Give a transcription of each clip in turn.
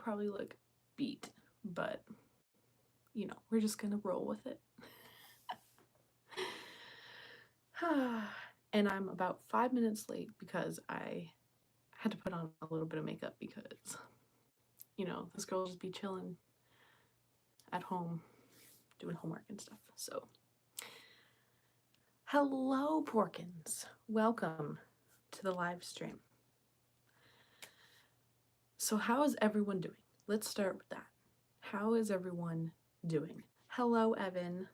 probably look beat, but you know, we're just gonna roll with it. And I'm about 5 minutes late because I had to put on a little bit of makeup because, you know, this girl just be chilling at home doing homework and stuff. So, hello, Porkins. Welcome to the live stream. So, how is everyone doing? Let's start with that. How is everyone doing? Hello, Evan.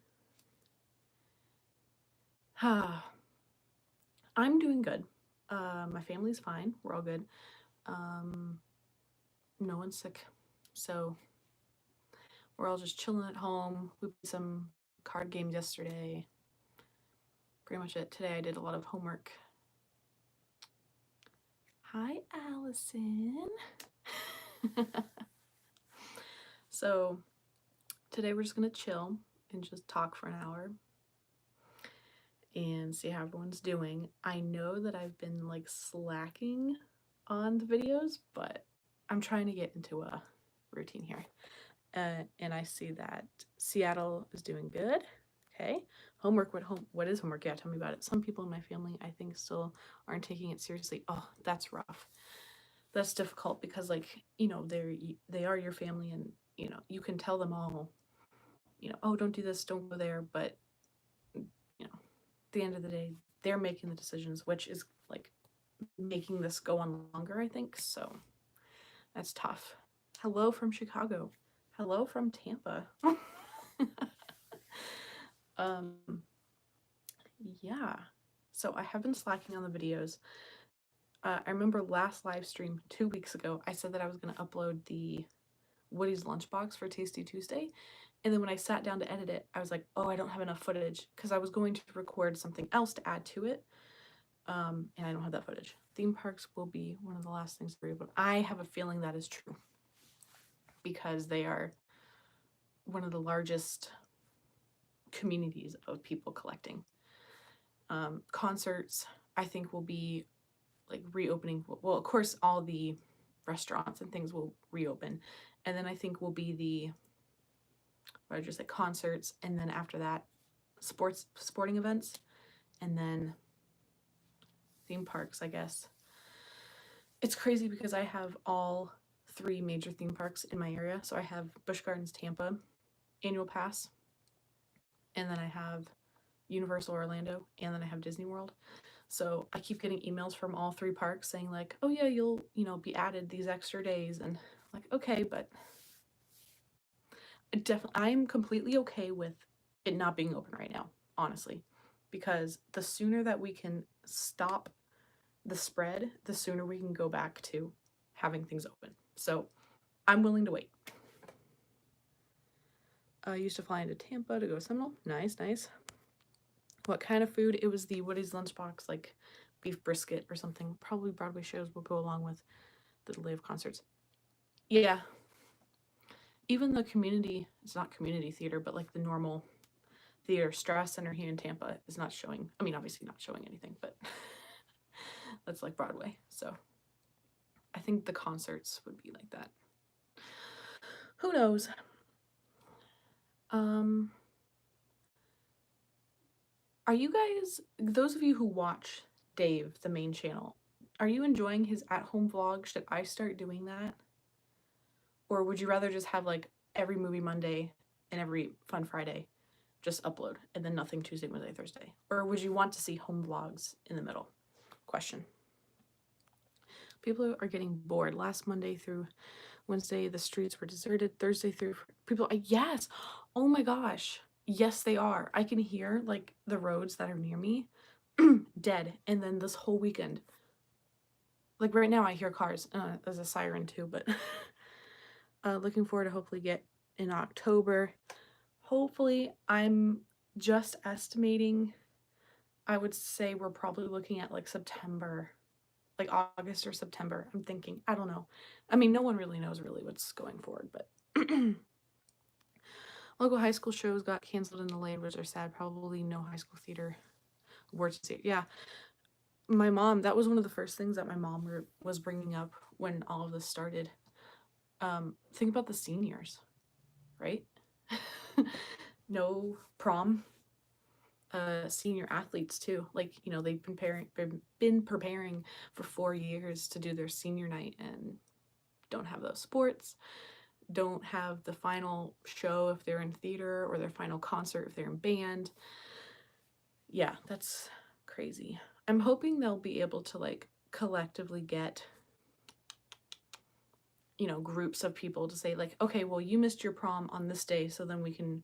I'm doing good. My family's fine. We're all good. No one's sick. So we're all just chilling at home. We played some card games yesterday. Pretty much it. Today I did a lot of homework. Hi, Allison. So today we're just gonna chill and just talk for an hour and see how everyone's doing. I know that I've been like slacking on the videos, but I'm trying to get into a routine here. And I see that Seattle is doing good. Okay. Homework, what is homework? Yeah, tell me about it. Some people in my family, I think, still aren't taking it seriously. Oh, that's rough. That's difficult because, like, you know, they are your family, and you know, you can tell them all, you know, oh, don't do this, don't go there, but you know, at the end of the day, they're making the decisions, which is like making this go on longer, I think. So that's tough. Hello from Chicago. Hello from Tampa. Yeah. So I have been slacking on the videos. I remember last live stream 2 weeks ago, I said that I was going to upload the Woody's Lunchbox for Tasty Tuesday. And then when I sat down to edit it, I was like, oh, I don't have enough footage because I was going to record something else to add to it. And I don't have that footage. Theme parks will be one of the last things to reopen. I have a feeling that is true because they are one of the largest communities of people collecting. Concerts, I think, will be like reopening. Well, of course, all the restaurants and things will reopen. And then I think will be the, what did I just say, concerts. And then after that, sporting events. And then theme parks, I guess. It's crazy because I have all 3 major theme parks in my area. So I have Busch Gardens Tampa annual pass. And then I have Universal Orlando. And then I have Disney World. So I keep getting emails from all 3 parks saying like, oh yeah, you'll, you know, be added these extra days. And like, okay, but I'm completely okay with it not being open right now, honestly, because the sooner that we can stop the spread, the sooner we can go back to having things open. So I'm willing to wait. I used to fly into Tampa to go to Seminole. Nice, nice. What kind of food? It was the Woody's Lunchbox, like beef brisket or something. Probably Broadway shows will go along with the delay of concerts. Yeah. Even the community, it's not community theater, but like the normal theater, Strauss Center here in Tampa, is not showing. I mean, obviously not showing anything, but that's like Broadway. So I think the concerts would be like that. Who knows? Are you guys, those of you who watch Dave, the main channel, are you enjoying his at-home vlog? Should I start doing that? Or would you rather just have like every movie Monday and every fun Friday just upload and then nothing Tuesday, Wednesday, Thursday? Or would you want to see home vlogs in the middle? Question. People are getting bored. Last Monday through Wednesday, the streets were deserted. Thursday through people, yes. Oh my gosh. Yes, they are. I can hear like the roads that are near me dead. And then this whole weekend, like right now I hear cars. There's a siren too, but looking forward to hopefully get in October. Hopefully, I'm just estimating, I would say we're probably looking at like September, like August or September. I'm thinking, I don't know. I mean, no one really knows really what's going forward, but local high school shows got canceled and delayed, which are sad. Probably no high school theater worth to see. Yeah. My mom, that was one of the first things that my mom was bringing up when all of this started. Think about the seniors, right? No prom. Senior athletes too. Like, you know, they've been preparing for 4 years to do their senior night and don't have those sports, don't have the final show if they're in theater, or their final concert if they're in band. Yeah, that's crazy. I'm hoping they'll be able to like collectively get, you know, groups of people to say like, okay, well, you missed your prom on this day, so then we can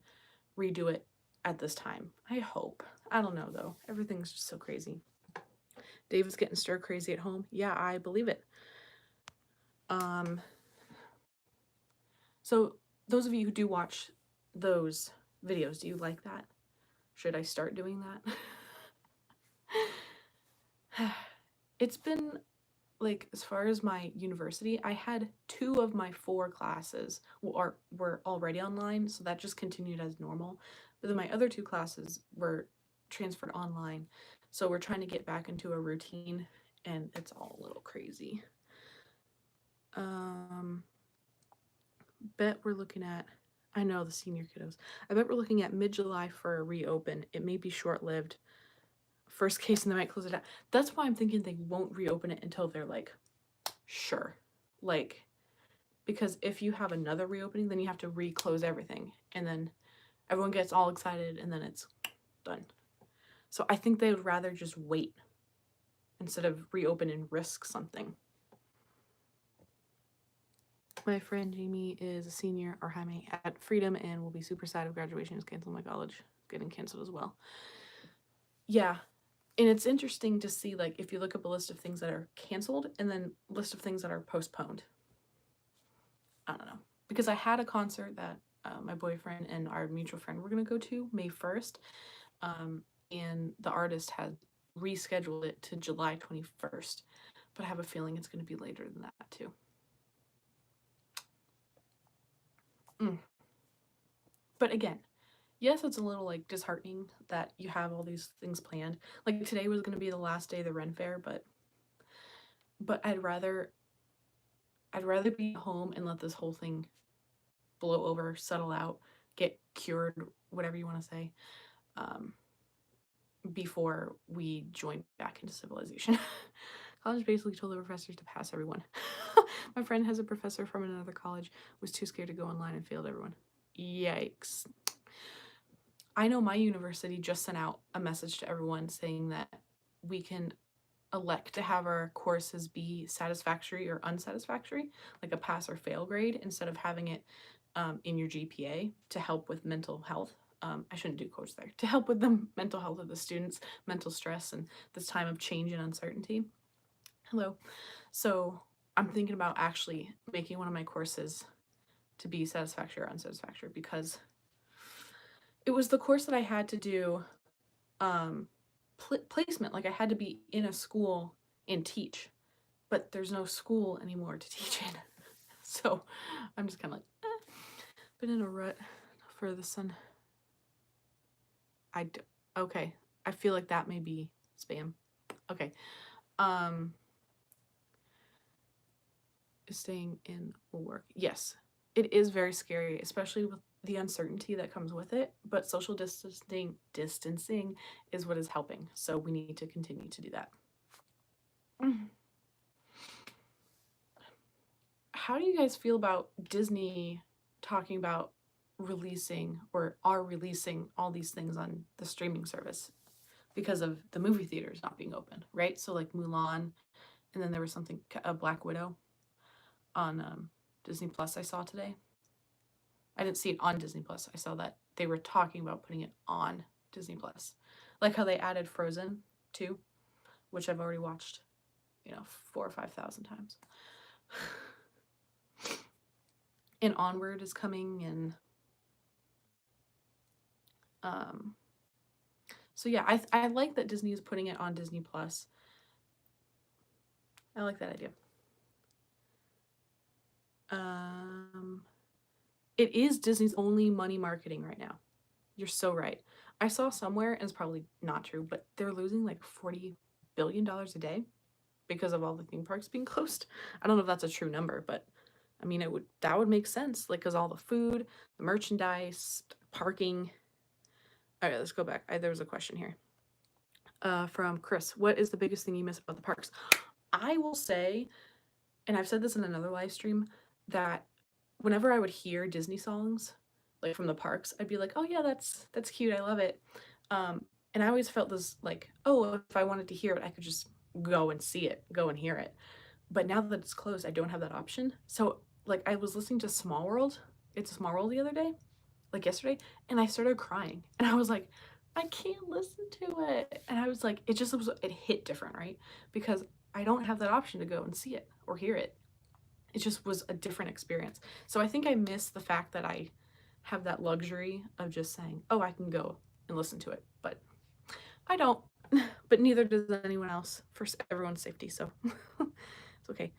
redo it at this time. I hope. I don't know though. Everything's just so crazy. David's getting stir crazy at home. Yeah, I believe it. So those of you who do watch those videos, do you like that? Should I start doing that? It's been like, as far as my university, I had 2 of my 4 classes were already online, so that just continued as normal. But then my other 2 classes were transferred online. So we're trying to get back into a routine, and it's all a little crazy. Bet we're looking at, I know, the senior kiddos. I bet we're looking at mid-July for a reopen. It may be short-lived. First case, and they might close it down. That's why I'm thinking they won't reopen it until they're like, sure. Like, because if you have another reopening, then you have to re-close everything, and then everyone gets all excited, and then it's done. So I think they would rather just wait instead of reopen and risk something. My friend Jamie is a senior, or Jaime, at Freedom, and will be super sad if graduation is canceled. My college is getting canceled as well. Yeah, and it's interesting to see, like, if you look up a list of things that are canceled and then a list of things that are postponed. I don't know, because I had a concert that my boyfriend and our mutual friend were going to go to May 1st, and the artist had rescheduled it to July 21st, but I have a feeling it's going to be later than that too. But again, yes, it's a little like disheartening that you have all these things planned. Like today was going to be the last day of the Ren Fair, but I'd rather be home and let this whole thing blow over, settle out, get cured, whatever you want to say, before we join back into civilization. College basically told the professors to pass everyone. My friend has a professor from another college, was too scared to go online and failed everyone. Yikes. I know my university just sent out a message to everyone saying that we can elect to have our courses be satisfactory or unsatisfactory, like a pass or fail grade, instead of having it in your GPA to help with mental health. I shouldn't do quotes there. To help with the mental health of the students, mental stress, and this time of change and uncertainty. Hello. So I'm thinking about actually making one of my courses to be satisfactory or unsatisfactory, because it was the course that I had to do placement. Like I had to be in a school and teach, but there's no school anymore to teach in. So I'm just kind of like, been in a rut for the sun. Okay. I feel like that may be spam. Okay. Staying in will work. Yes, it is very scary, especially with the uncertainty that comes with it, but social distancing is what is helping. So we need to continue to do that. How do you guys feel about Disney talking about releasing, or are releasing, all these things on the streaming service because of the movie theaters not being open, right? So like Mulan, and then there was something, a Black Widow on Disney Plus I saw today. I didn't see it on Disney Plus. I saw that they were talking about putting it on Disney Plus. Like how they added Frozen 2, which I've already watched, 4,000 or 5,000 times. And Onward is coming, and so yeah, I like that Disney is putting it on Disney Plus. I like that idea. It is Disney's only money marketing right now. You're so right. I saw somewhere, and it's probably not true, but they're losing like $40 billion a day because of all the theme parks being closed. I don't know if that's a true number, but I mean, that would make sense, like, because all the food, the merchandise, parking. All right, let's go back. There was a question here from Chris. What is the biggest thing you miss about the parks? I will say, and I've said this in another live stream, that whenever I would hear Disney songs, like from the parks, I'd be like, oh yeah, that's cute. I love it. And I always felt this like, oh, if I wanted to hear it, I could just go and see it, go and hear it. But now that it's closed, I don't have that option. So like I was listening to Small World, It's a Small World the other day, like yesterday, and I started crying. And I was like, I can't listen to it. And I was like, it hit different, right? Because I don't have that option to go and see it or hear it. It just was a different experience. So I think I miss the fact that I have that luxury of just saying, oh, I can go and listen to it. But I don't. But neither does anyone else, for everyone's safety. So it's okay.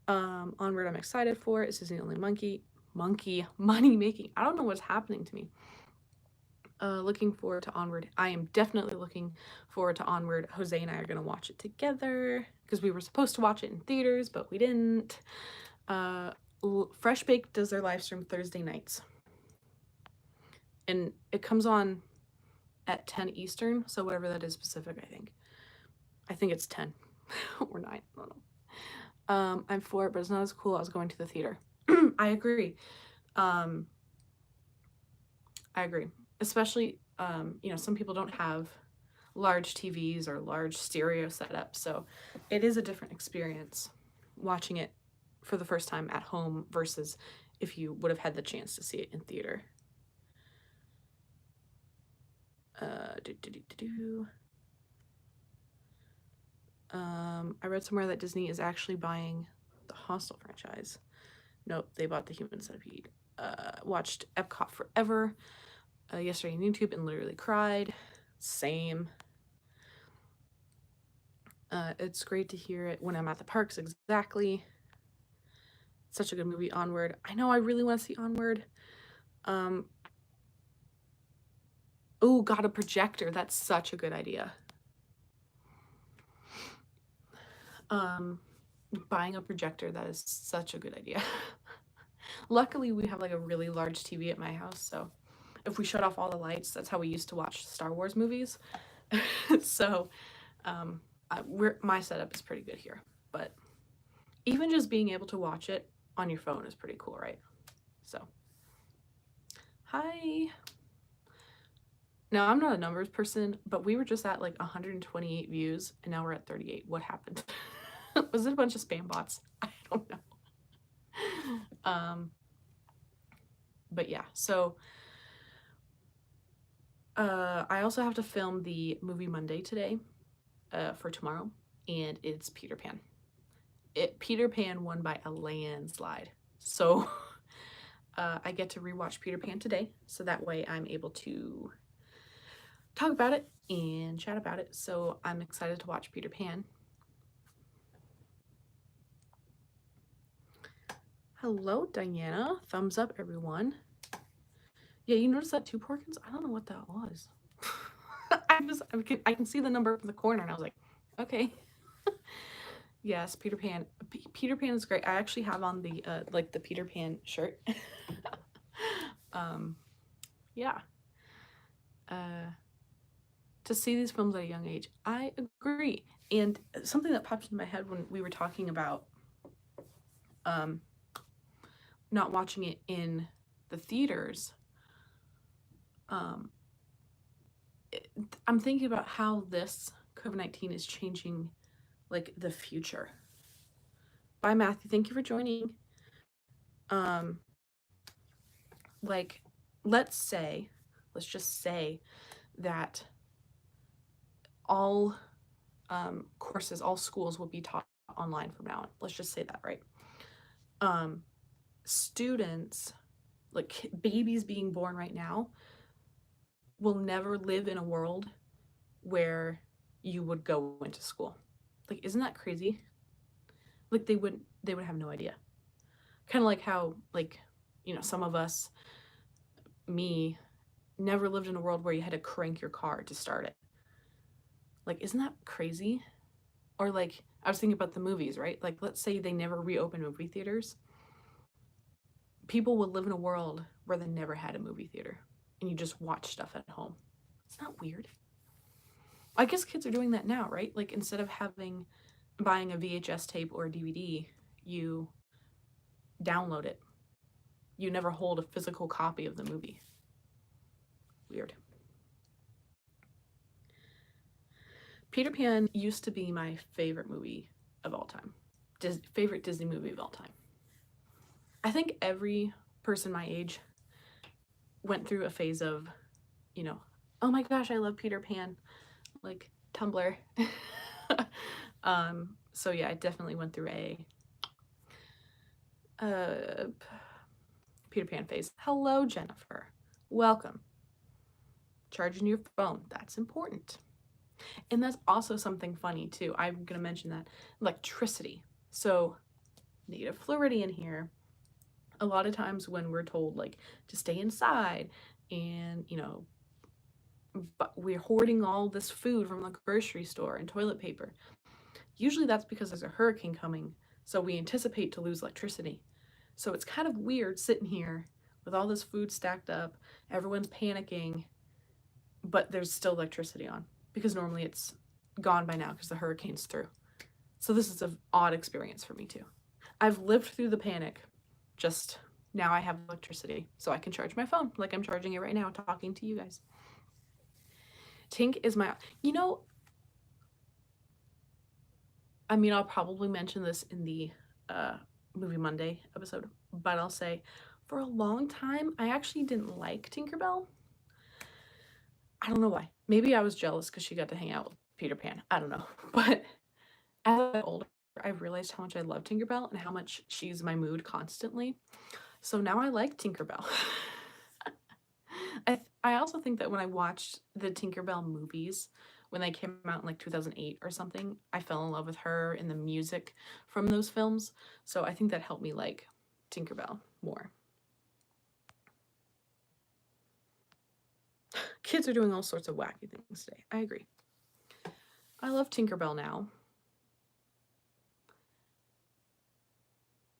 Onward, I'm excited for. This is the only monkey money making. I don't know what's happening to me. Looking forward to Onward. I am definitely looking forward to Onward. Jose and I are going to watch it together because we were supposed to watch it in theaters, but we didn't. Fresh Baked does their live stream Thursday nights. And it comes on at 10 Eastern, so whatever that is Pacific, I think. I think it's 10 or 9. I don't know. I'm for it, but it's not as cool as going to the theater. I agree. I agree. Especially, some people don't have large TVs or large stereo setups, so it is a different experience watching it for the first time at home versus if you would have had the chance to see it in theater. I read somewhere that Disney is actually buying the Hostel franchise. Nope, they bought the Human Centipede. Watched Epcot Forever yesterday on YouTube and literally cried. Same. It's great to hear it when I'm at the parks, exactly. Such a good movie, Onward. I know, I really want to see Onward. Oh, got a projector. That's such a good idea. Buying a projector, that is such a good idea. Luckily, we have like a really large TV at my house, so if we shut off all the lights, that's how we used to watch Star Wars movies. So my setup is pretty good here, but even just being able to watch it on your phone is pretty cool, right? So hi. Now, I'm not a numbers person, but we were just at like 128 views and now we're at 38. What happened? Was it a bunch of spam bots? I don't know. But yeah, so I also have to film the movie Monday today for tomorrow, and it's Peter Pan. Peter Pan won by a landslide. So I get to rewatch Peter Pan today, so that way I'm able to talk about it and chat about it. So I'm excited to watch Peter Pan. Hello, Diana. Thumbs up, everyone. Yeah, you noticed that 2 porkins? I don't know what that was. I can see the number in the corner, and I was like, okay. Yes, Peter Pan. Peter Pan is great. I actually have on the like the Peter Pan shirt. Yeah. To see these films at a young age, I agree. And something that popped into my head when we were talking about not watching it in the theaters, I'm thinking about how this COVID-19 is changing like the future. Bye, Matthew. Thank you for joining. Like, let's just say that all courses, all schools will be taught online from now on. Let's just say that, right? Students, like babies being born right now, will never live in a world where you would go into school. Like, isn't that crazy? Like they would have no idea. Kind of like how, like, some of us, me, never lived in a world where you had to crank your car to start it. Like, isn't that crazy? Or like, I was thinking about the movies, right? Like, let's say they never reopen movie theaters. people would live in a world where they never had a movie theater and you just watch stuff at home. It's not weird. I guess kids are doing that now, right? Like instead of buying a VHS tape or a DVD, you download it. You never hold a physical copy of the movie. Weird. Peter Pan used to be my favorite movie of all time. Favorite Disney movie of all time. I think every person my age went through a phase of, you know, oh my gosh, I love Peter Pan, like Tumblr. So yeah, I definitely went through a Peter Pan phase. Hello, Jennifer. Welcome. Charging your phone, that's important. And that's also something funny too. I'm gonna mention that. Electricity. So negative Floridian here. A lot of times when we're told like to stay inside and but we're hoarding all this food from the grocery store and toilet paper, usually that's because there's a hurricane coming, so we anticipate to lose electricity. So it's kind of weird sitting here with all this food stacked up, everyone's panicking, but there's still electricity on because normally it's gone by now because the hurricane's through. So this is an odd experience for me too. I've lived through the panic, just now I have electricity, so I can charge my phone like I'm charging it right now, talking to you guys. Tink is my, I mean, I'll probably mention this in the Movie Monday episode, but I'll say for a long time, I actually didn't like Tinkerbell. I don't know why. Maybe I was jealous because she got to hang out with Peter Pan. I don't know. But as I got older, I've realized how much I love Tinkerbell and how much she's my mood constantly. So now I like Tinkerbell. I also think that when I watched the Tinkerbell movies, when they came out in like 2008 or something, I fell in love with her and the music from those films. So I think that helped me like Tinkerbell more. Kids are doing all sorts of wacky things today. I agree. I love Tinkerbell now.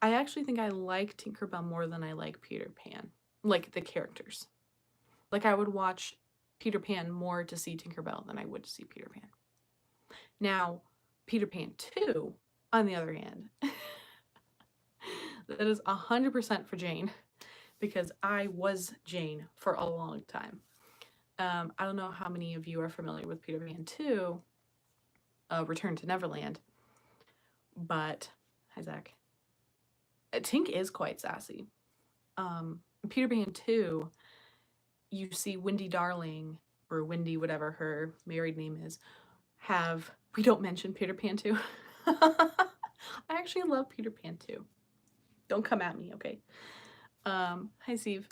I actually think I like Tinkerbell more than I like Peter Pan. Like the characters. Like I would watch Peter Pan more to see Tinkerbell than I would to see Peter Pan. Now, Peter Pan 2, on the other hand, that is 100% for Jane because I was Jane for a long time. I don't know how many of you are familiar with Peter Pan 2, Return to Neverland, but, hi Zach, Tink is quite sassy. Peter Pan 2, you see Wendy Darling, or Wendy, whatever her married name is, we don't mention Peter Pan 2. I actually love Peter Pan 2. Don't come at me, okay? Hi Steve.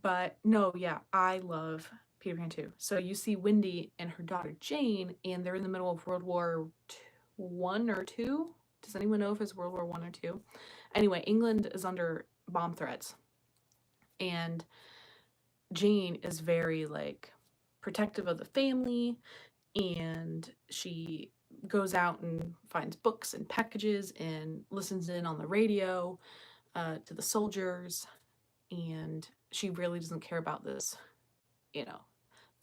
But no, yeah, I love Peter Pan 2. So you see Wendy and her daughter Jane, and they're in the middle of World War I or II. Does anyone know if it's World War I or II? Anyway, England is under bomb threats. And Jane is very like protective of the family, and she goes out and finds books and packages and listens in on the radio to the soldiers, and she really doesn't care about this,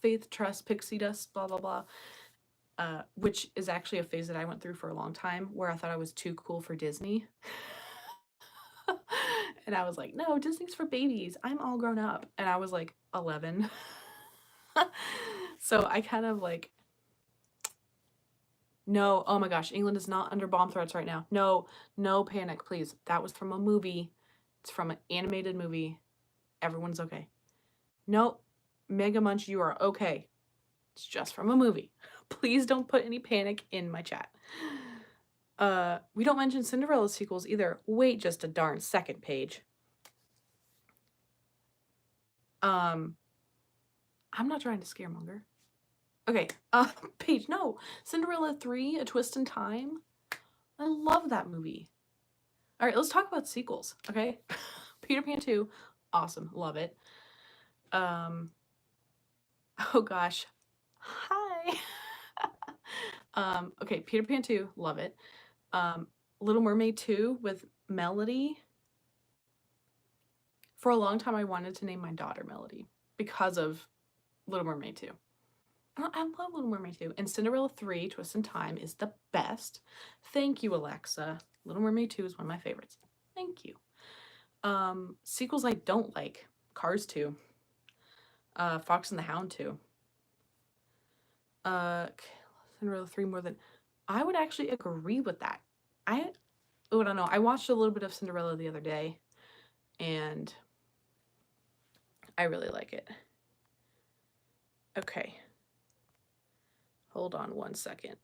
faith, trust, pixie dust, blah, blah, blah, which is actually a phase that I went through for a long time where I thought I was too cool for Disney. And I was like, no, Disney's for babies. I'm all grown up. And I was like 11. So I kind of like, no, oh my gosh, England is not under bomb threats right now. No panic, please. That was from a movie. It's from an animated movie. Everyone's okay. Nope, Mega Munch, you are okay. It's just from a movie. Please don't put any panic in my chat. We don't mention Cinderella sequels either. Wait just a darn second, Paige. I'm not trying to scaremonger. Okay, Paige, no. Cinderella 3, A Twist in Time. I love that movie. All right, let's talk about sequels, okay? Peter Pan 2, awesome, love it. Oh gosh, hi. Okay, Peter Pan 2, love it. Little Mermaid 2 with Melody. For a long time, I wanted to name my daughter Melody because of Little Mermaid 2. I love Little Mermaid 2. And Cinderella 3, Twist in Time, is the best. Thank you, Alexa. Little Mermaid 2 is one of my favorites. Thank you. Sequels I don't like. Cars 2. Fox and the Hound 2. Cinderella 3 more than... I would actually agree with that. I don't know. I watched a little bit of Cinderella the other day, and I really like it. Okay. Hold on one second.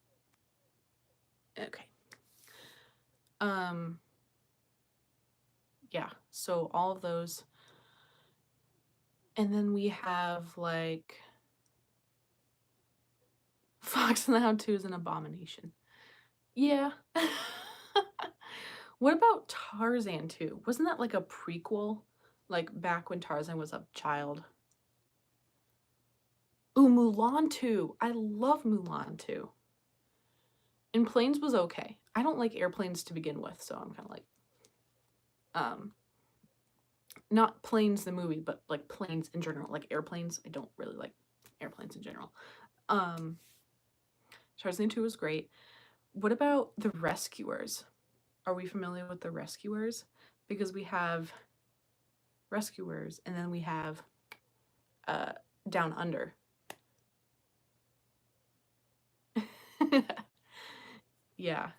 Okay. Yeah, so all of those. And then we have like Fox and the Hound 2 is an abomination. Yeah. What about Tarzan 2? Wasn't that like a prequel? Like back when Tarzan was a child? Ooh, Mulan 2. I love Mulan 2. And Planes was okay. I don't like airplanes to begin with, so I'm kind of like, not Planes the movie, but like planes in general, like airplanes. I don't really like airplanes in general. Tarzan 2 was great. What about The Rescuers? Are we familiar with The Rescuers? Because we have Rescuers, and then we have Down Under. Yeah.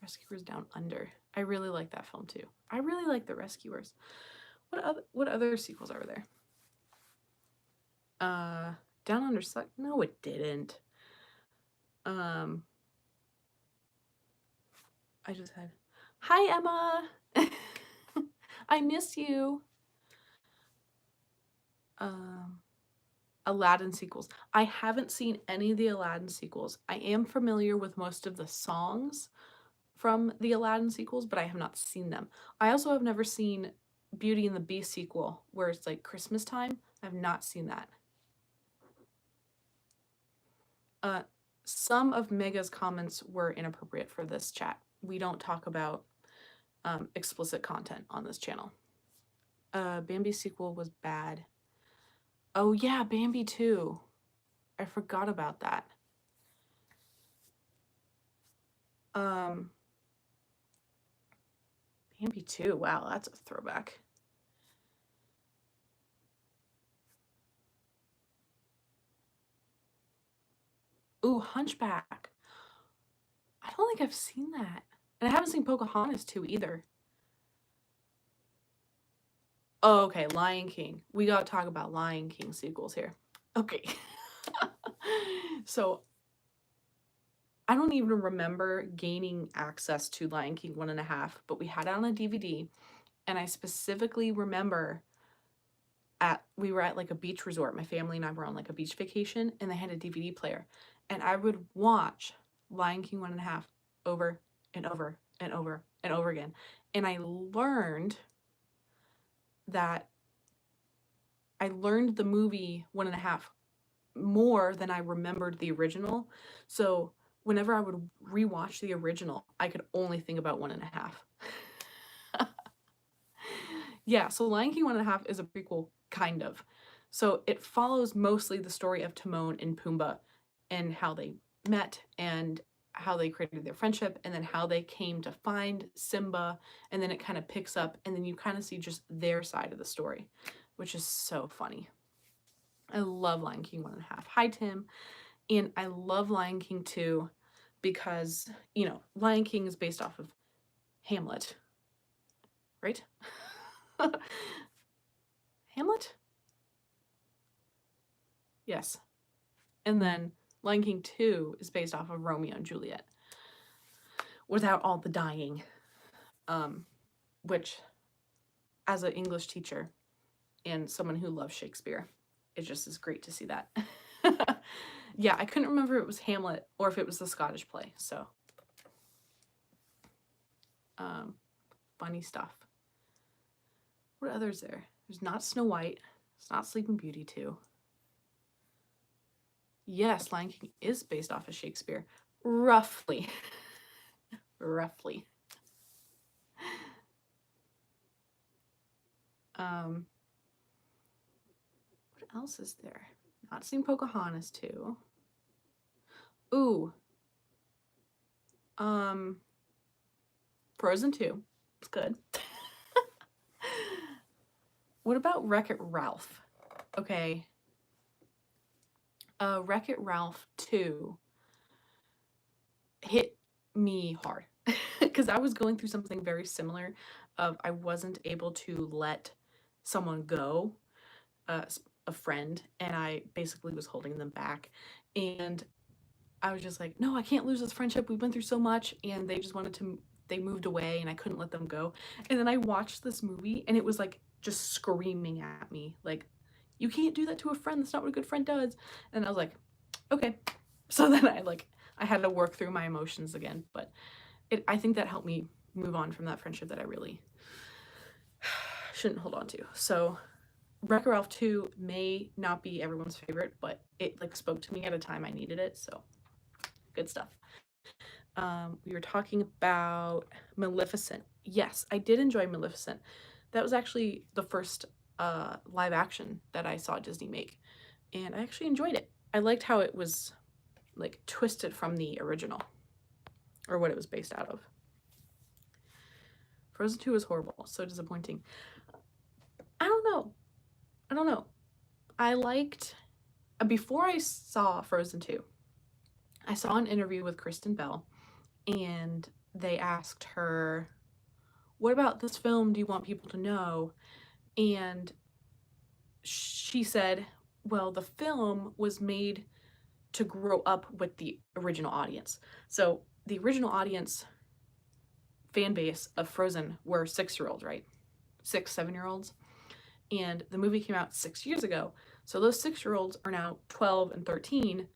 Rescuers Down Under. I really like that film too. I really like The Rescuers. What other sequels are there? Down Under sucked. No, it didn't. I just had, hi Emma. I miss you. Aladdin sequels. I haven't seen any of the Aladdin sequels. I am familiar with most of the songs from the Aladdin sequels, but I have not seen them. I also have never seen Beauty and the Beast sequel, where it's like Christmas time. I've not seen that. Some of Mega's comments were inappropriate for this chat. We don't talk about explicit content on this channel. Bambi sequel was bad. Oh yeah, Bambi 2. I forgot about that. Bambi 2, wow, that's a throwback. Ooh, Hunchback. I don't think I've seen that. And I haven't seen Pocahontas 2 either. Oh, okay, Lion King. We gotta talk about Lion King sequels here. Okay. So, I don't even remember gaining access to Lion King 1.5, but we had it on a DVD, and I specifically remember we were at like a beach resort. My family and I were on like a beach vacation, and they had a DVD player, and I would watch Lion King 1.5 over and over and over and over again. And I learned the movie 1.5 more than I remembered the original. So whenever I would rewatch the original, I could only think about 1.5. Yeah, so Lion King 1.5 is a prequel, kind of. So it follows mostly the story of Timon and Pumbaa and how they met and how they created their friendship, and then how they came to find Simba, and then it kind of picks up, and then you kind of see just their side of the story, which is so funny. I love Lion King 1.5. Hi, Tim. And I love Lion King 2 because, you know, Lion King is based off of Hamlet, right? Hamlet? Yes. And then Lion King 2 is based off of Romeo and Juliet without all the dying, which, as an English teacher and someone who loves Shakespeare, it just is great to see that. Yeah, I couldn't remember if it was Hamlet or if it was the Scottish play, so funny stuff. What others there? There's not Snow White. It's not Sleeping Beauty 2. Yes, Lion King is based off of Shakespeare. Roughly. Roughly. Um, what else is there? Not seen Pocahontas 2. Ooh. Frozen 2. It's good. What about Wreck-It Ralph? Okay. Wreck-It Ralph 2 hit me hard because I was going through something very similar of I wasn't able to let someone go, a friend, and I basically was holding them back. And I was just like, no, I can't lose this friendship. We've been through so much, and they moved away, and I couldn't let them go. And then I watched this movie, and it was like just screaming at me, like, you can't do that to a friend. That's not what a good friend does. And I was like, okay. So then I had to work through my emotions again. But I think that helped me move on from that friendship that I really shouldn't hold on to. So Wreck-It Ralph 2 may not be everyone's favorite, but it like spoke to me at a time I needed it. So good stuff. We were talking about Maleficent. Yes, I did enjoy Maleficent. That was actually the first live action that I saw Disney make, and I actually enjoyed it. I liked how it was like twisted from the original, or what it was based out of. Frozen 2 was horrible, so disappointing. I don't know. I liked, before I saw Frozen 2, I saw an interview with Kristen Bell, and they asked her, what about this film do you want people to know? And she said, well, the film was made to grow up with the original audience. So the original audience fan base of Frozen were 6-year-olds, right? 6, 7-year-olds. And the movie came out 6 years ago. So those 6-year-olds are now 12 and 13.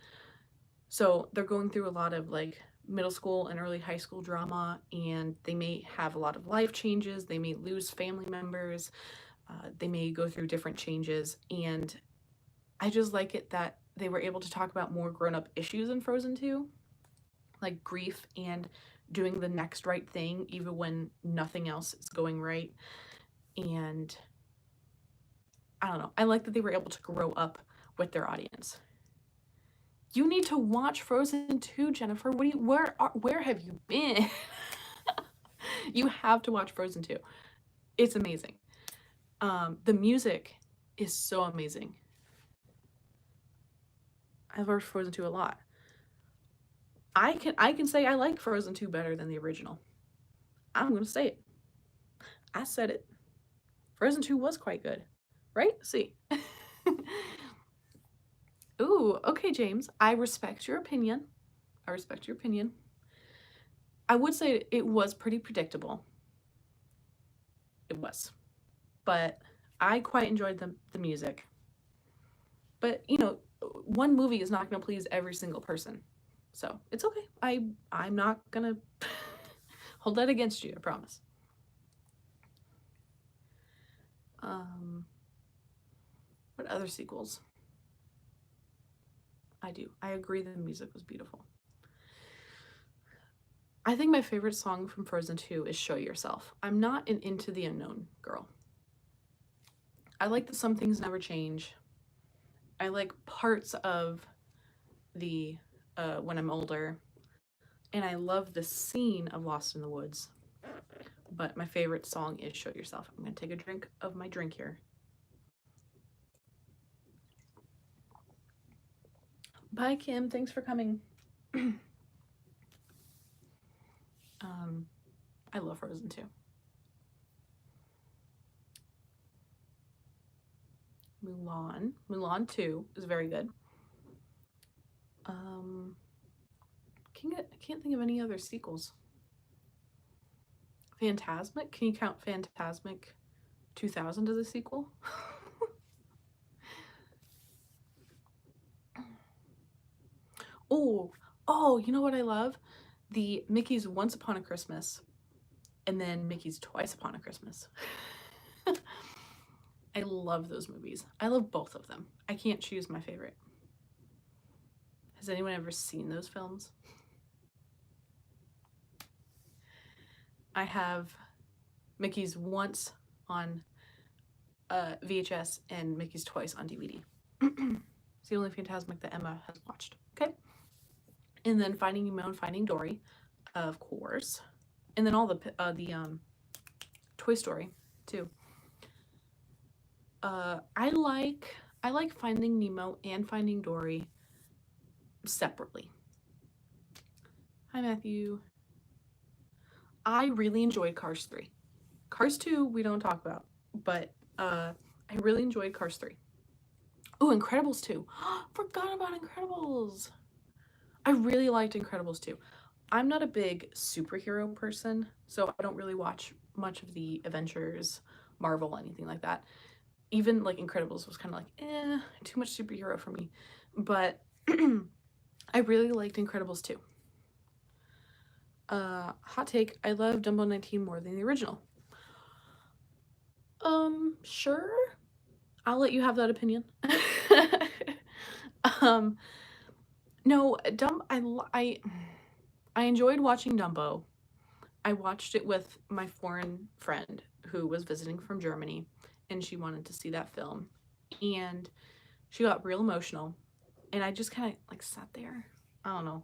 So they're going through a lot of like middle school and early high school drama, and they may have a lot of life changes. They may lose family members. They may go through different changes. And I just like it that they were able to talk about more grown-up issues in Frozen 2, like grief and doing the next right thing even when nothing else is going right. And I don't know, I like that they were able to grow up with their audience. You need to watch Frozen 2, Jennifer. Where have you been? You have to watch Frozen 2. It's amazing. The music is so amazing. I've watched Frozen 2 a lot. I can say I like Frozen 2 better than the original. I'm gonna say it. I said it. Frozen 2 was quite good, right? See. Ooh, okay, James. I respect your opinion. I would say it was pretty predictable. It was. But I quite enjoyed the music. But, you know, one movie is not going to please every single person. So, it's okay. I'm not going to hold that against you, I promise. What other sequels? I do. I agree the music was beautiful. I think my favorite song from Frozen 2 is Show Yourself. I'm not an Into the Unknown girl. I like that Some Things Never Change. I like parts of the When I'm Older. And I love the scene of Lost in the Woods. But my favorite song is Show Yourself. I'm going to take a drink of my drink here. Bye, Kim. Thanks for coming. I love Frozen 2. Mulan 2 is very good. I can't think of any other sequels. Fantasmic? Can you count Fantasmic 2000 as a sequel? Oh, you know what I love? The Mickey's Once Upon a Christmas and then Mickey's Twice Upon a Christmas. I love those movies. I love both of them. I can't choose my favorite. Has anyone ever seen those films? I have Mickey's Once on VHS and Mickey's Toys on DVD. It's the only Fantasmic that Emma has watched. Okay. And then Finding Nemo and Finding Dory, of course. And then all the Toy Story too. I like Finding Nemo and Finding Dory separately. Hi, Matthew. I really enjoyed Cars 3. Cars 2 we don't talk about, but I really enjoyed Cars 3. Oh, Incredibles 2. Forgot about Incredibles. I really liked Incredibles 2. I'm not a big superhero person, so I don't really watch much of the Avengers, Marvel, anything like that. Even like Incredibles was kind of like, too much superhero for me. But I really liked Incredibles 2. Hot take, I love Dumbo 19 more than the original. Sure. I'll let you have that opinion. No, I enjoyed watching Dumbo. I watched it with my foreign friend who was visiting from Germany, and she wanted to see that film, and she got real emotional, and I just kind of like sat there. I don't know.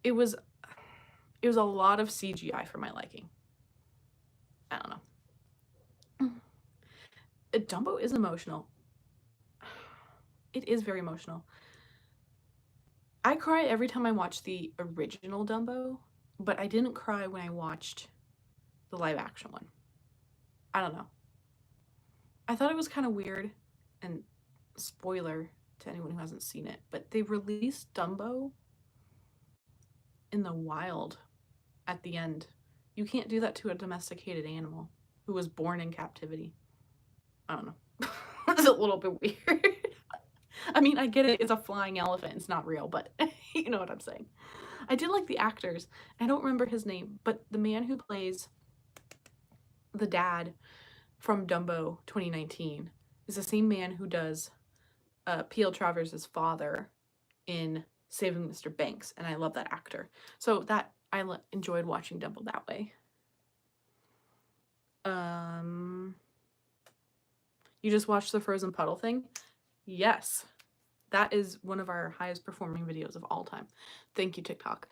It was a lot of CGI for my liking. I don't know. Dumbo is emotional. It is very emotional. I cry every time I watch the original Dumbo, but I didn't cry when I watched the live action one. I don't know. I thought it was kind of weird, and spoiler to anyone who hasn't seen it, but they released Dumbo in the wild at the end. You can't do that to a domesticated animal who was born in captivity. I don't know. It's a little bit weird. I mean, I get it. It's a flying elephant. It's not real, but you know what I'm saying. I did like the actors. I don't remember his name, but the man who plays the dad from Dumbo 2019 is the same man who does P.L. Travers' father in Saving Mr. Banks, and I love that actor. So that I enjoyed watching Dumbo that way. You just watched the Frozen Puddle thing? Yes. That is one of our highest performing videos of all time. Thank you, TikTok.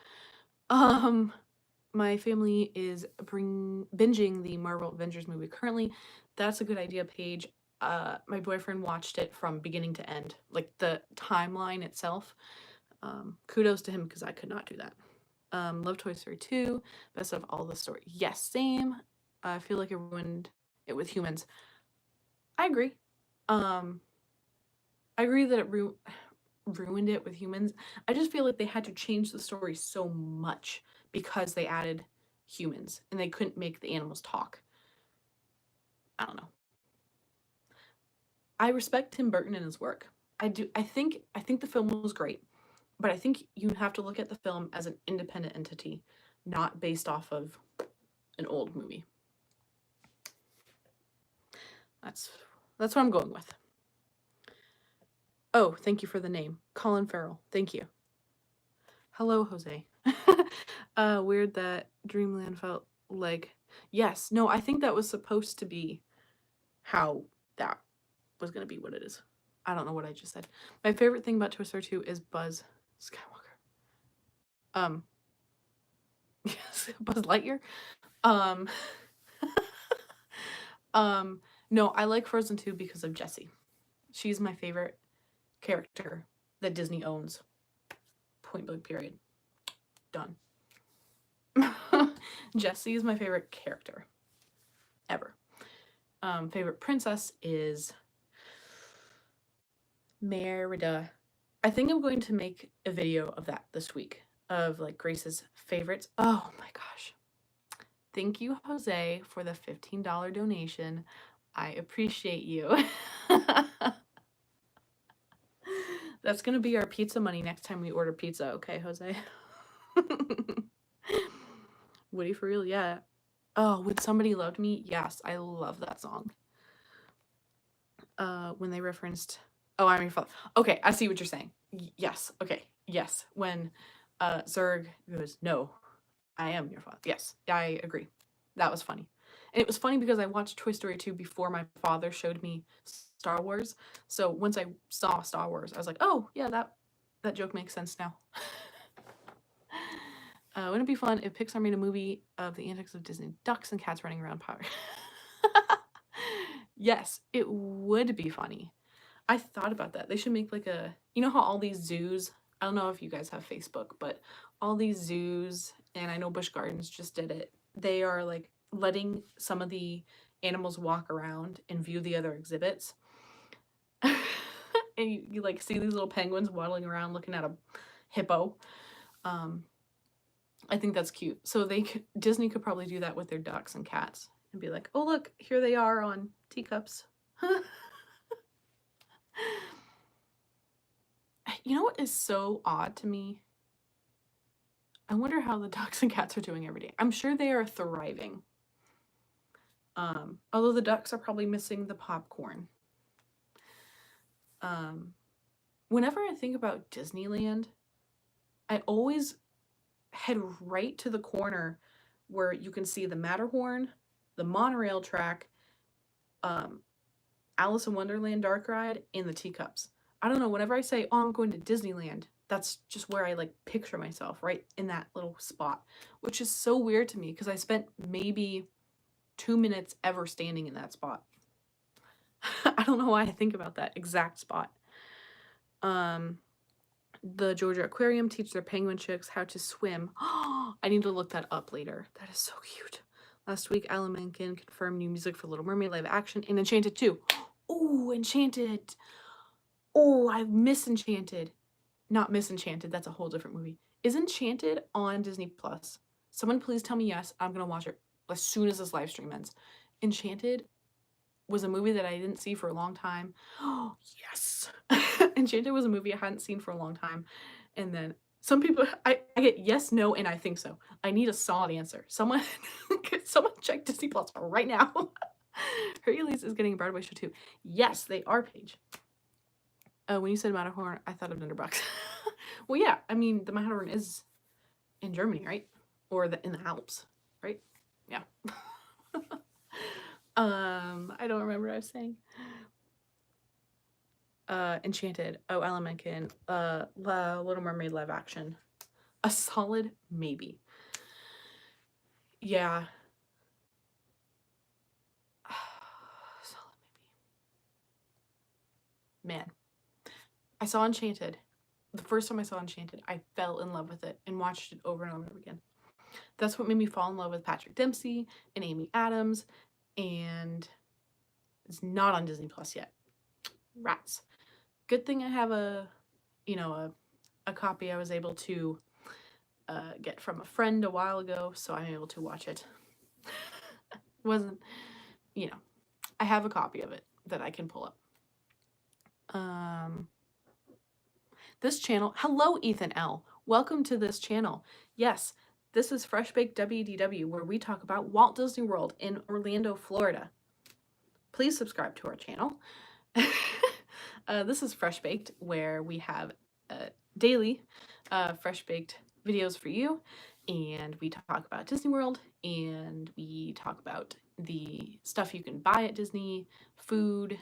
My family is binging the Marvel Avengers movie currently. That's a good idea, Paige. My boyfriend watched it from beginning to end, like the timeline itself. Kudos to him because I could not do that. Love Toy Story 2. Best of all the story. Yes, same. I feel like it ruined it with humans. I agree. I agree that it ruined it with humans. I just feel like they had to change the story so much because they added humans and they couldn't make the animals talk. I don't know. I respect Tim Burton and his work. I do. I think the film was great, but I think you have to look at the film as an independent entity, not based off of an old movie. That's what I'm going with. Oh, thank you for the name. Colin Farrell. Thank you. Hello, Jose. Weird that Dreamland felt like... Yes, no, I think that was supposed to be how that was going to be what it is. I don't know what I just said. My favorite thing about Toy Story 2 is Buzz Skywalker. Yes, Buzz Lightyear. No, I like Frozen 2 because of Jessie. She's my favorite character that Disney owns. Point blank, period. Done. Jessie is my favorite character ever. Favorite princess is Merida. I think I'm going to make a video of that this week of like Grace's favorites. Oh my gosh. Thank you, Jose, for the $15 donation. I appreciate you. That's going to be our pizza money next time we order pizza, okay, Jose? Woody for real? Yeah. Oh, Would Somebody Love Me? Yes, I love that song. When they referenced, oh, I'm your father. Okay, I see what you're saying. Yes, okay, yes. When Zurg goes, no, I am your father. Yes, I agree. That was funny. And it was funny because I watched Toy Story 2 before my father showed me Star Wars. So once I saw Star Wars, I was like, oh, yeah, that joke makes sense now. Wouldn't it be fun if Pixar made a movie of the antics of Disney ducks and cats running around power? Yes, it would be funny. I thought about that. They should make like you know how all these zoos, I don't know if you guys have Facebook, but all these zoos, and I know Busch Gardens just did it, they are like letting some of the animals walk around and view the other exhibits. And you like see these little penguins waddling around looking at a hippo. I think that's cute. So Disney could probably do that with their ducks and cats and be like, oh look, here they are on teacups. You know what is so odd to me? I wonder how the ducks and cats are doing every day. I'm sure they are thriving. Although the ducks are probably missing the popcorn. Whenever I think about Disneyland, I always head right to the corner where you can see the Matterhorn, the monorail track, Alice in Wonderland dark ride, and the teacups. I don't know, whenever I say, oh, I'm going to Disneyland, that's just where I like picture myself, right in that little spot, which is so weird to me because I spent maybe 2 minutes ever standing in that spot. I don't know why I think about that exact spot. The Georgia Aquarium teach their penguin chicks how to swim. I need to look that up later. That is so cute. Last week, Alan Menken confirmed new music for Little Mermaid live action and Enchanted too. Oh, Enchanted. Oh, I miss Enchanted. Not Miss Enchanted. That's a whole different movie. Is Enchanted on Disney Plus? Someone please tell me yes. I'm gonna watch it as soon as this live stream ends. Enchanted was a movie that I didn't see for a long time. Oh, yes. Enchanted was a movie I hadn't seen for a long time. And then some people, I get yes, no, and I think so. I need a solid answer. Someone check Disney Plus right now. Hercules is getting a Broadway show too. Yes, they are, Paige. When you said Matterhorn, I thought of Ninderbucks. Well, yeah, I mean, the Matterhorn is in Germany, right? Or in the Alps, right? Yeah. I don't remember what I was saying. Enchanted. Oh, Alan Menken. Little Mermaid live action. A solid maybe. Yeah. Solid maybe. Man. I saw Enchanted. The first time I saw Enchanted, I fell in love with it and watched it over and over again. That's what made me fall in love with Patrick Dempsey and Amy Adams, and it's not on Disney Plus yet. Rats. Good thing I have a copy I was able to get from a friend a while ago, so I'm able to watch it. Wasn't, I have a copy of it that I can pull up. This channel, hello Ethan L. Welcome to this channel. Yes, this is Fresh Baked WDW, where we talk about Walt Disney World in Orlando, Florida. Please subscribe to our channel. This is Fresh Baked, where we have daily Fresh Baked videos for you, and we talk about Disney World, and we talk about the stuff you can buy at Disney, food,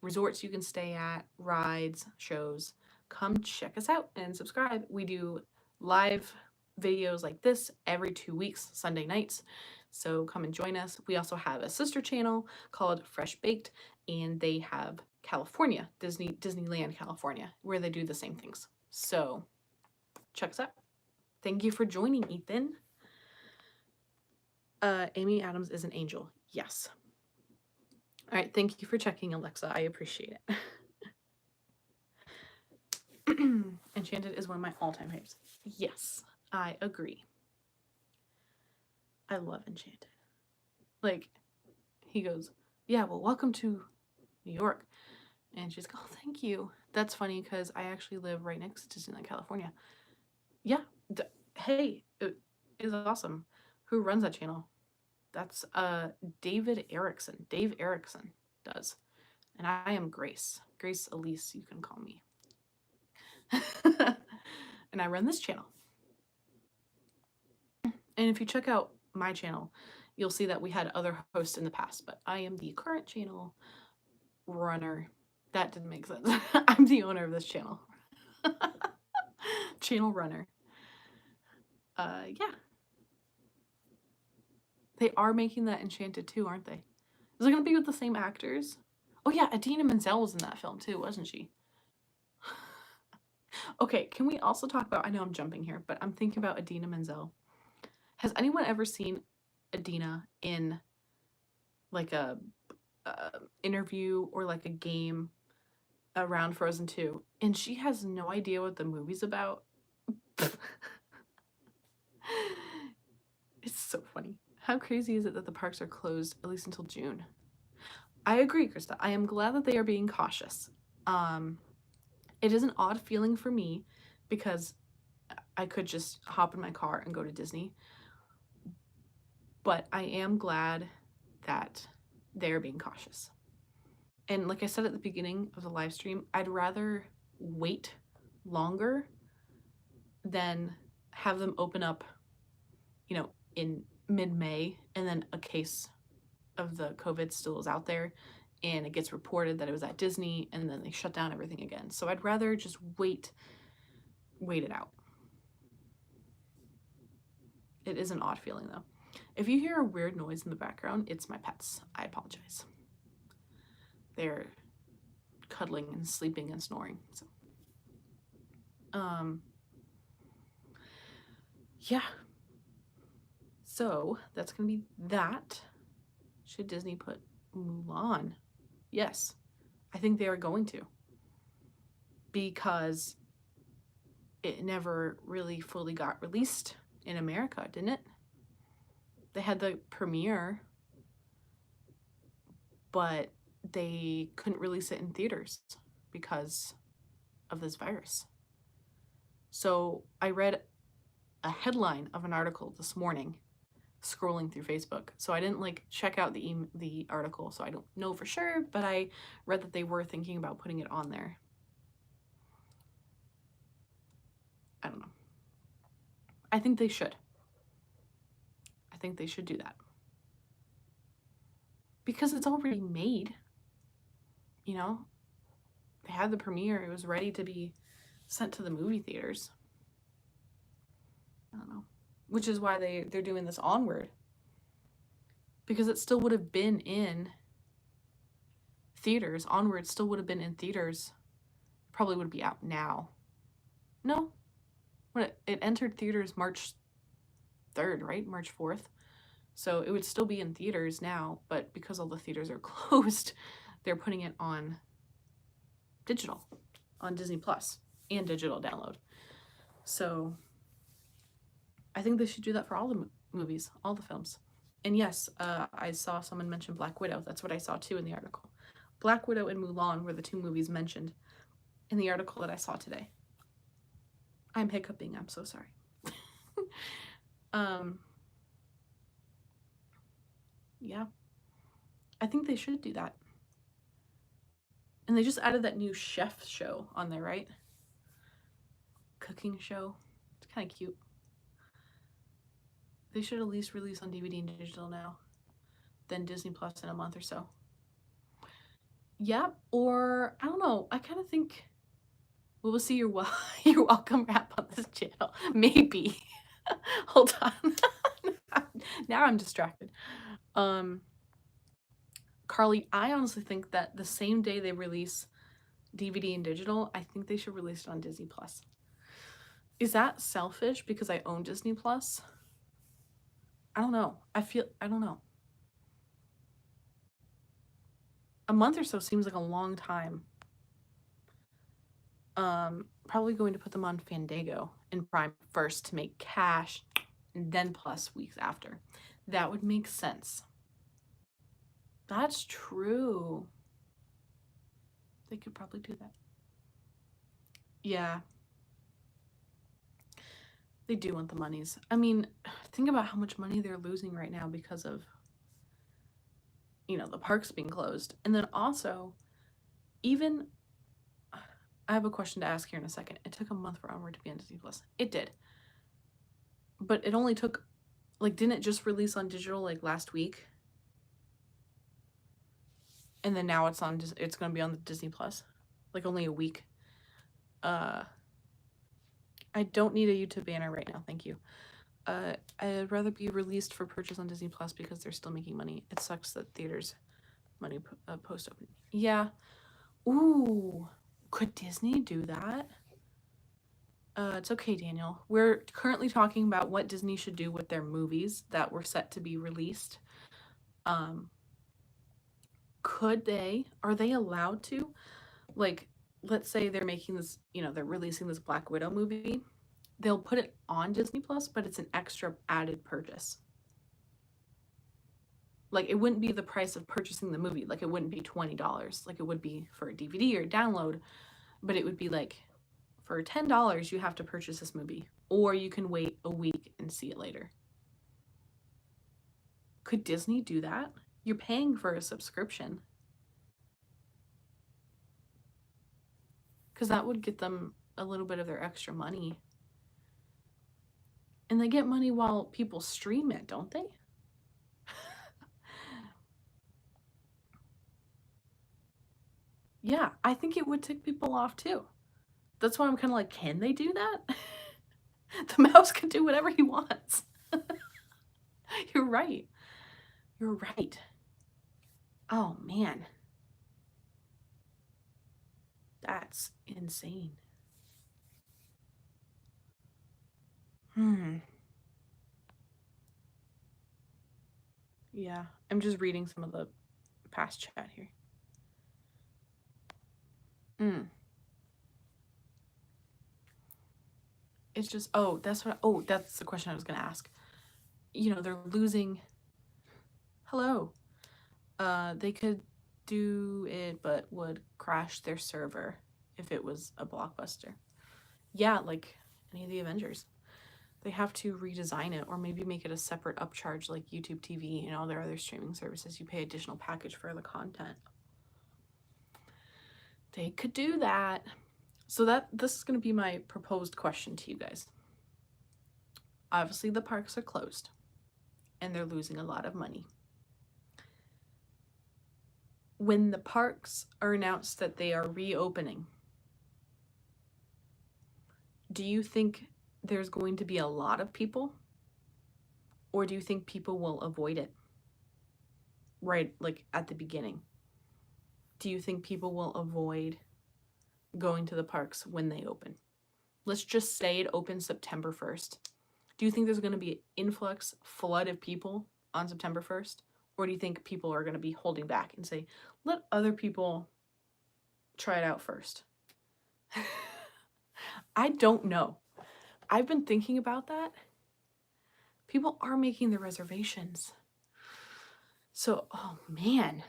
resorts you can stay at, rides, shows. Come check us out and subscribe. We do live videos like this every 2 weeks, Sunday nights. So come and join us. We also have a sister channel called Fresh Baked, and they have California, Disneyland California, where they do the same things. So check us out. Thank you for joining, Ethan. Amy Adams is an angel. Yes. All right, thank you for checking, Alexa. I appreciate it. Enchanted is one of my all-time faves. Yes, I agree. I love Enchanted. Like, he goes, yeah, well, welcome to New York. And she's like, oh, thank you. That's funny because I actually live right next to Disneyland, California. Yeah. Hey, it is awesome. Who runs that channel? That's David Erickson. Dave Erickson does. And I am Grace. Grace Elise, you can call me. And I run this channel. And if you check out my channel, you'll see that we had other hosts in the past, but I am the current channel runner. That didn't make sense. I'm the owner of this channel. Channel runner. Yeah. They are making that Enchanted too, aren't they? Is it going to be with the same actors? Oh yeah, Idina Menzel was in that film too, wasn't she? Okay, can we also talk about, I know I'm jumping here, but I'm thinking about Idina Menzel. Has anyone ever seen Idina in like a interview or like a game around Frozen 2? And she has no idea what the movie's about. It's so funny. How crazy is it that the parks are closed at least until June? I agree, Krista. I am glad that they are being cautious. It is an odd feeling for me because I could just hop in my car and go to Disney. But I am glad that they're being cautious. And like I said at the beginning of the live stream, I'd rather wait longer than have them open up, in mid-May and then a case of the COVID still is out there and it gets reported that it was at Disney and then they shut down everything again. So I'd rather just wait it out. It is an odd feeling though. If you hear a weird noise in the background, it's my pets. I apologize. They're cuddling and sleeping and snoring. So yeah. So that's gonna be that. Should Disney put Mulan? Yes, I think they are going to, because it never really fully got released in America, didn't it? They had the premiere, but they couldn't release it in theaters because of this virus. So I read a headline of an article this morning scrolling through Facebook. So I didn't check out the article, so I don't know for sure, but I read that they were thinking about putting it on there. I don't know. I think they should. I think they should do that. Because it's already made. They had the premiere. It was ready to be sent to the movie theaters. I don't know. Which is why they're doing this Onward. Because it still would have been in theaters. Onward still would have been in theaters. Probably would be out now. No. It entered theaters March 3rd, right? March 4th. So it would still be in theaters now, but because all the theaters are closed, they're putting it on digital, on Disney Plus and digital download. So I think they should do that for all the movies, all the films. And yes, I saw someone mention Black Widow. That's what I saw too in the article. Black Widow and Mulan were the two movies mentioned in the article that I saw today. I'm hiccuping, I'm so sorry. Yeah, I think they should do that. And they just added that new chef show on there, right? Cooking show. It's kind of cute. They should at least release on DVD and digital now, then Disney Plus in a month or so. Yeah, or I don't know. I kind of think we will see your welcome wrap on this channel. Maybe. Hold on. Now I'm distracted. Carly, I honestly think that the same day they release DVD and digital, I think they should release it on Disney Plus. Is that selfish because I own Disney Plus? I don't know. I don't know. A month or so seems like a long time. Probably going to put them on Fandango and Prime first to make cash, and then Plus weeks after. That would make sense. That's true. They could probably do that. Yeah. They do want the monies. I mean, think about how much money they're losing right now because of, the parks being closed. And then also, I have a question to ask here in a second. It took a month for Onward to be on Disney Plus. It did. But it only took Like, didn't it just release on digital like last week? And then now it's on, it's going to be on the Disney Plus. Like only a week. I don't need a YouTube banner right now, thank you. I'd rather be released for purchase on Disney Plus because they're still making money. It sucks that theaters money post opening. Yeah. Ooh, could Disney do that? It's okay, Daniel. We're currently talking about what Disney should do with their movies that were set to be released. Could they? Are they allowed to? Like, let's say they're making this, they're releasing this Black Widow movie. They'll put it on Disney Plus, but it's an extra added purchase. Like, it wouldn't be the price of purchasing the movie. Like, it wouldn't be $20 like it would be for a DVD or download, but it would be like, for $10, you have to purchase this movie, or you can wait a week and see it later. Could Disney do that? You're paying for a subscription. Because that would get them a little bit of their extra money. And they get money while people stream it, don't they? Yeah, I think it would tick people off too. That's why I'm kind of like, can they do that? The mouse can do whatever he wants. You're right. You're right. Oh, man. That's insane. Yeah, I'm just reading some of the past chat here. It's just, that's the question I was going to ask. They're losing. Hello. They could do it, but would crash their server if it was a blockbuster. Yeah, like any of the Avengers. They have to redesign it, or maybe make it a separate upcharge like YouTube TV and all their other streaming services. You pay additional package for the content. They could do that. So this is going to be my proposed question to you guys. Obviously, the parks are closed, and they're losing a lot of money. When the parks are announced that they are reopening, do you think there's going to be a lot of people? Or do you think people will avoid it? Right, like at the beginning. Do you think people will avoid going to the parks when they open? Let's just say it opens September 1st. Do you think there's going to be an influx, flood of people on September 1st? Or do you think people are going to be holding back and say, let other people try it out first? I don't know. I've been thinking about that. People are making their reservations. So, oh man.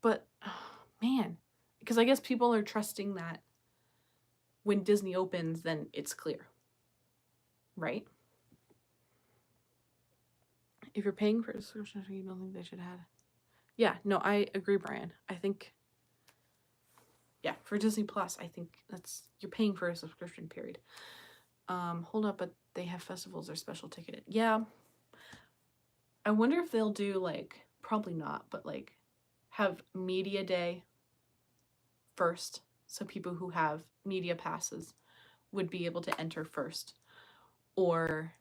But, man. Because I guess people are trusting that when Disney opens, then it's clear. Right? If you're paying for a subscription, you don't think they should have. Yeah, no, I agree, Brian. I think, yeah, for Disney Plus, I think you're paying for a subscription period. Hold up, but they have festivals or special ticketed. Yeah. I wonder if they'll do probably not, but have media day first. So people who have media passes would be able to enter first. Or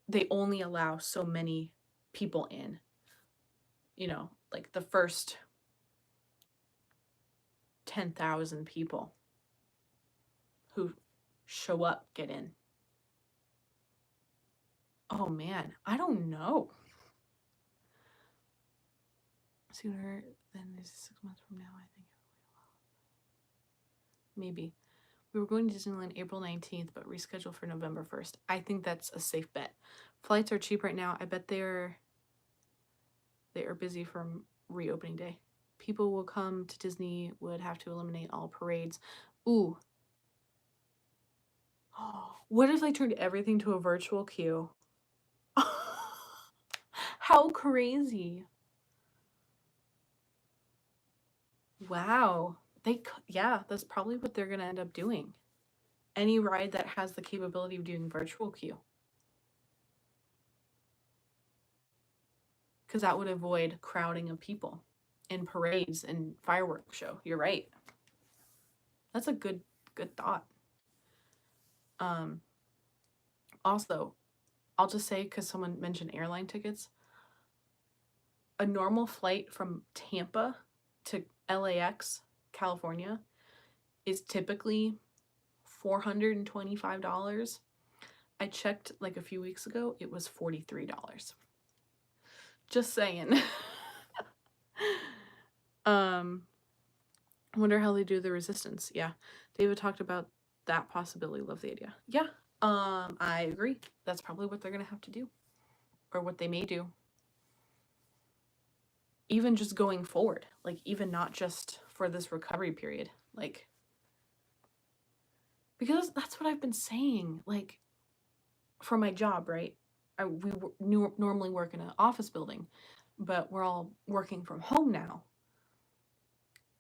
they only allow so many people in. Like the first 10,000 people who show up get in. Oh man, I don't know. Sooner than 6 months from now, I think. Maybe. We were going to Disneyland April 19th, but rescheduled for November 1st. I think that's a safe bet. Flights are cheap right now. I bet they are busy from reopening day. People will come to Disney, would have to eliminate all parades. Ooh. What if they turned everything to a virtual queue? How crazy. Wow. Yeah, that's probably what they're going to end up doing. Any ride that has the capability of doing virtual queue. because that would avoid crowding of people in parades and fireworks show. You're right. That's a good thought. Also, I'll just say, because someone mentioned airline tickets, a normal flight from Tampa to LAX, California, is typically $425. I checked like a few weeks ago, it was $43. Just saying. Wonder how they do the resistance. Yeah, David talked about that possibility. Love the idea. Yeah, I agree. That's probably what they're gonna have to do, or what they may do. Even just going forward, like even not just for this recovery period, like, because that's what I've been saying. Like, for my job, right? We normally work in an office building, but we're all working from home now.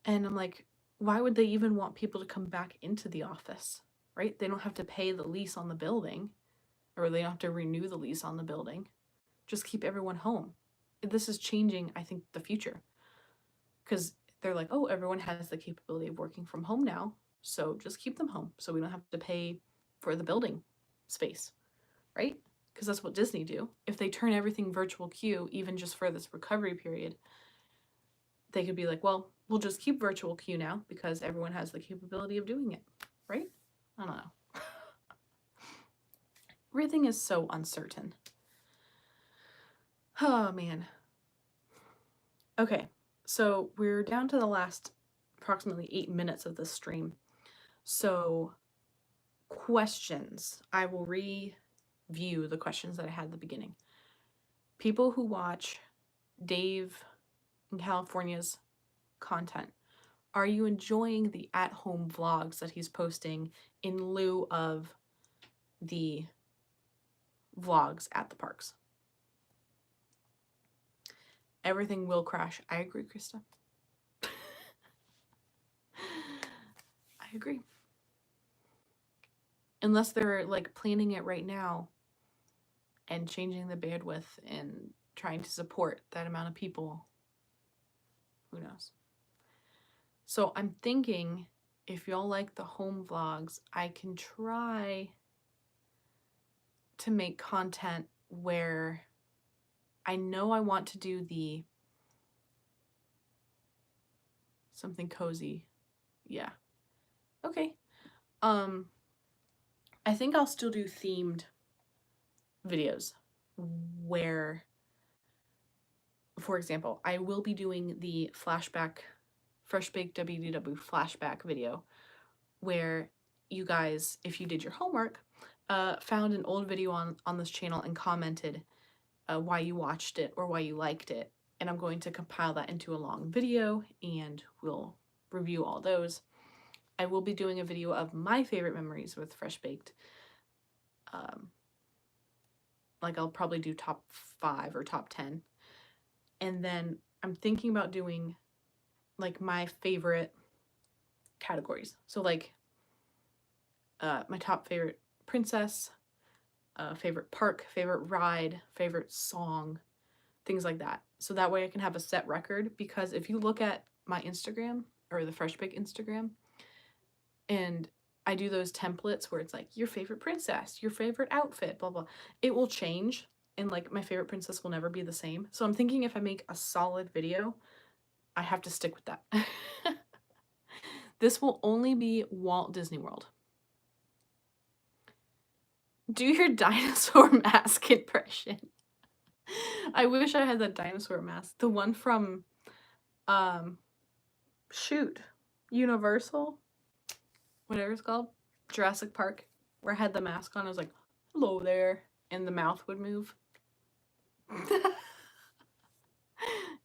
And I'm like, why would they even want people to come back into the office, right? They don't have to pay the lease on the building, or they don't have to renew the lease on the building. Just keep everyone home. This is changing, I think, the future. Because they're like, oh, everyone has the capability of working from home now, so just keep them home so we don't have to pay for the building space, right? Because that's what Disney do. If they turn everything virtual queue, even just for this recovery period, they could be like, well, we'll just keep virtual queue now because everyone has the capability of doing it, right? I don't know. Everything is so uncertain. Oh, man. Okay, so we're down to the last approximately 8 minutes of this stream. So, questions. I will review the questions that I had at the beginning. People who watch Dave in California's content, are you enjoying the at-home vlogs that he's posting in lieu of the vlogs at the parks? Everything will crash. I agree, Krista. I agree. Unless they're like planning it right now and changing the bandwidth and trying to support that amount of people. Who knows? So I'm thinking, if y'all like the home vlogs, I can try to make content where I know I want to do the something cozy. Yeah. Okay. I think I'll still do themed videos where, for example, I will be doing the flashback, Fresh Baked WDW flashback video, where you guys, if you did your homework, found an old video on this channel and commented why you watched it or why you liked it. And I'm going to compile that into a long video and we'll review all those. I will be doing a video of my favorite memories with Fresh Baked. Like I'll probably do top 5 or top 10. And then I'm thinking about doing like my favorite categories. So like my top favorite princess, favorite park, favorite ride, favorite song, things like that. So that way I can have a set record, because if you look at my Instagram or the Fresh Bake Instagram, and I do those templates where it's like your favorite princess, your favorite outfit, blah, blah, it will change. And like my favorite princess will never be the same. So I'm thinking if I make a solid video, I have to stick with that. This will only be Walt Disney World. Do your dinosaur mask impression. I wish I had that dinosaur mask. The one from, shoot, Universal? Whatever it's called. Jurassic Park. Where I had the mask on. I was like, hello there. And the mouth would move.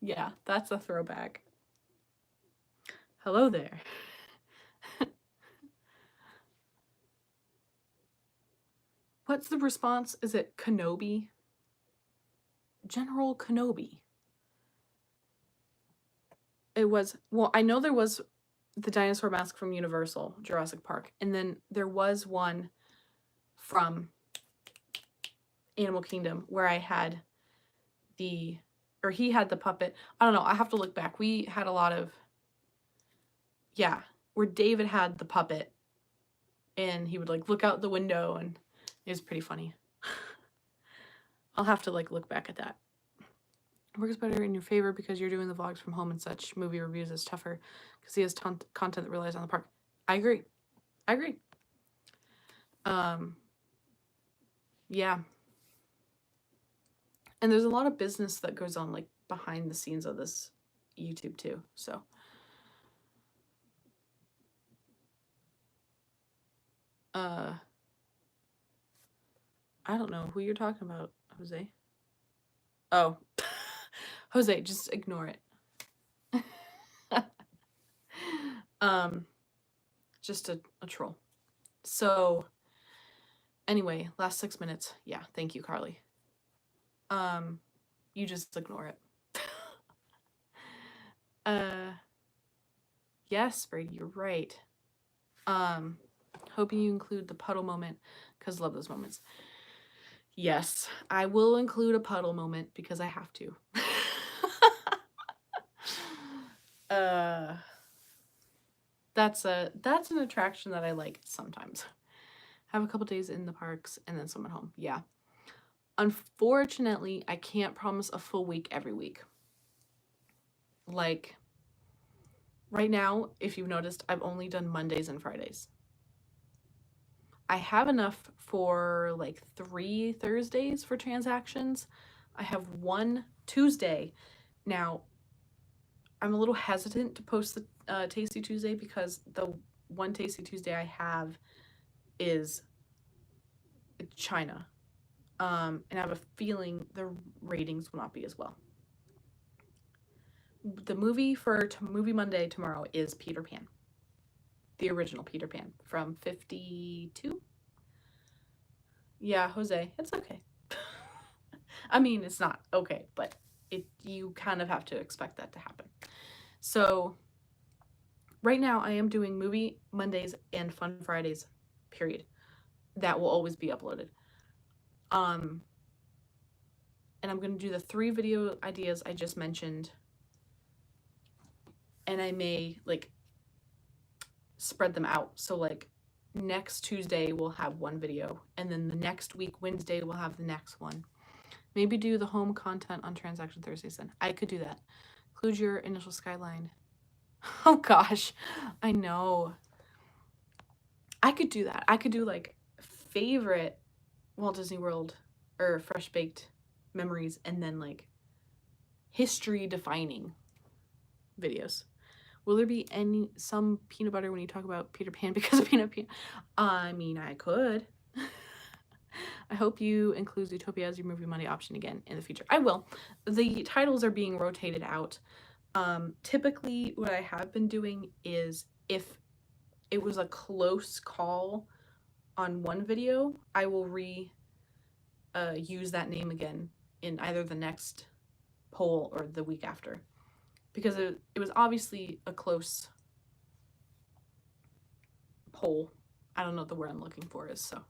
Yeah, that's a throwback. Hello there. What's the response? Is it Kenobi? General Kenobi. It was, well, I know there was the dinosaur mask from Universal, Jurassic Park, and then there was one from Animal Kingdom where I had the or he had the puppet. I don't know. I have to look back. We had a lot of, yeah, where David had the puppet and he would like look out the window, and it was pretty funny. I'll have to like look back at that. Works better in your favor because you're doing the vlogs from home and such. Movie reviews is tougher because he has content that relies on the park. I agree. I agree. Yeah. And there's a lot of business that goes on like behind the scenes of this YouTube too. So I don't know who you're talking about, Jose. Oh. Jose, just ignore it. Just a troll. So anyway, last 6 minutes. Yeah, thank you, Carly. You just ignore it. Yes, Brady, you're right. Hoping you include the puddle moment because love those moments. Yes, I will include a puddle moment because I have to. That's an attraction that I like sometimes. Have a couple days in the parks and then some at home. Yeah. Unfortunately, I can't promise a full week every week. Like right now, if you've noticed, I've only done Mondays and Fridays. I have enough for like 3 Thursdays for transactions. I have 1 Tuesday. Now, I'm a little hesitant to post the Tasty Tuesday because the 1 Tasty Tuesday I have is China. And I have a feeling the ratings will not be as well. The movie for Movie Monday tomorrow is Peter Pan. The original Peter Pan from 52. Yeah, Jose, it's okay. I mean, it's not okay, but you kind of have to expect that to happen. So right now I am doing Movie Mondays and Fun Fridays, period. That will always be uploaded. And I'm going to do the 3 video ideas I just mentioned. And I may like spread them out. So like next Tuesday we'll have 1 video, and then the next week Wednesday we'll have the next one. Maybe do the home content on Transaction Thursdays then. I could do that. Include your initial skyline. Oh gosh, I know. I could do that. I could do like favorite Walt Disney World or Fresh Baked memories, and then like history defining videos. Will there be some peanut butter when you talk about Peter Pan because of peanut? I mean, I could. I hope you include Zootopia as your Movie Monday option again in the future. I will. The titles are being rotated out. Typically what I have been doing is if it was a close call on one video, I will use that name again in either the next poll or the week after, because it was obviously a close poll. I don't know what the word I'm looking for is, so.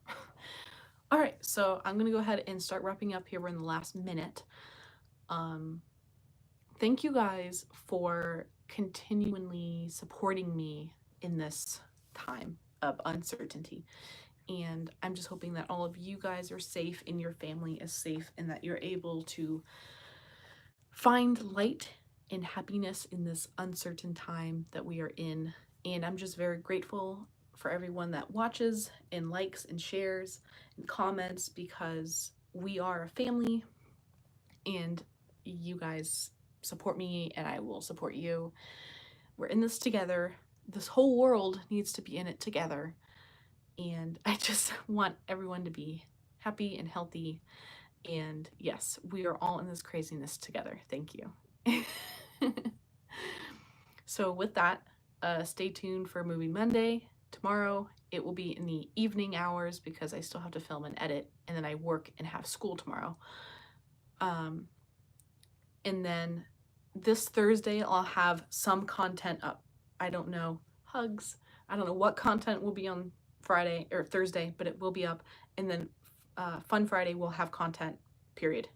All right, so I'm gonna go ahead and start wrapping up here. We're in the last minute. Thank you guys for continually supporting me in this time of uncertainty. And I'm just hoping that all of you guys are safe and your family is safe, and that you're able to find light and happiness in this uncertain time that we are in. And I'm just very grateful for everyone that watches and likes and shares and comments, because we are a family and you guys support me and I will support you. We're in this together. This whole world needs to be in it together. And I just want everyone to be happy and healthy. And yes, we are all in this craziness together. Thank you. So with that, stay tuned for Movie Monday tomorrow. It will be in the evening hours because I still have to film and edit, and then I work and have school tomorrow. And then this Thursday I'll have some content up. I don't know. Hugs. I don't know what content will be on Friday or Thursday, but it will be up. And then Fun Friday will have content, period.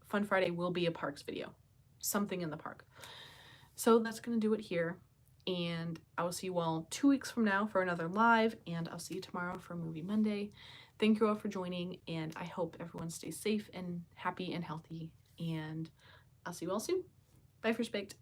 Fun Friday will be a parks video. something in the park. So that's going to do it here. And I will see you all 2 weeks from now for another live, and I'll see you tomorrow for Movie Monday. Thank you all for joining, and I hope everyone stays safe and happy and healthy, and I'll see you all soon. Bye, Fish Baked.